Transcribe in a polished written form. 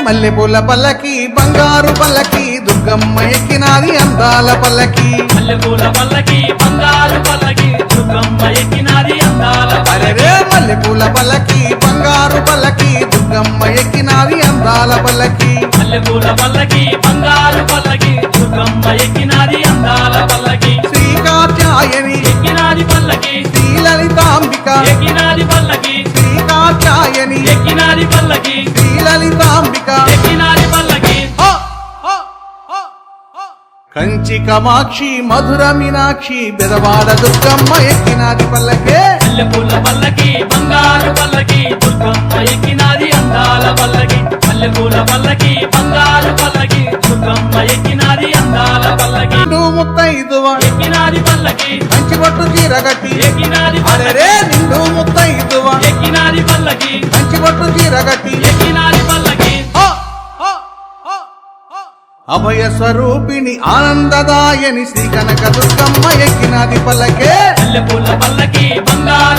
మల్లెపూల పల్లకి బంగారు పల్లకి దుర్గమ్మ ఎక్కినాది అందాల పల్లకి మల్లెపూల పల్లకి బంగారు పల్లకి దుర్గమ్మ ఎక్కినాది అందాల అరే మల్లెపూల పల్లకి బంగారు పల్లకి దుర్గమ్మ ఎక్కినాది అందాల పల్లకి మల్లెపూల పల్లకి బంగారు పల్లకి దుర్గమ్మ ఎక్కినాది అందాల పల్లకి శ్రీ కాత్యాయని ఎక్కినాది పల్లకి శ్రీ లలితాంబిక ఎక్కినాది పల్లకి శ్రీ కాత్యాయని ఎక్కినాది పల్లకి శ్రీ లలితాంబిక ఎక్కినాది పల్లకి కంచి కామాక్షి మధుర మీనాక్షి బెదవాడ దుర్గమ్మ ఎక్కినాది పల్లకే మల్లెపూల పల్లకి బంగారు పల్లకి దుర్గమ్మ ఎక్కినాది అందాల పల్లకి మల్లెపూల పల్లకి బంగారు పల్లకి దుర్గమ్మ ఎక్కినాది అందాల పల్లకి నువ్వు ముత్తైదువ ఎక్కినాది పల్లకి కంచి పట్టు చీరగట్టి ఎక్కినాది అరే పల్లకి నిండు ముత్తైదువ ఎక్కినాది పల్లకి కంచి పట్టు చీరగట్టి ఎక్కినాది పల్లకి అభయ స్వరూపిణి ఆనందదాయని శ్రీ కనక దుర్గమ్మ ఎక్కినాది పల్లకే మల్లెపూల పల్లకి బంగారు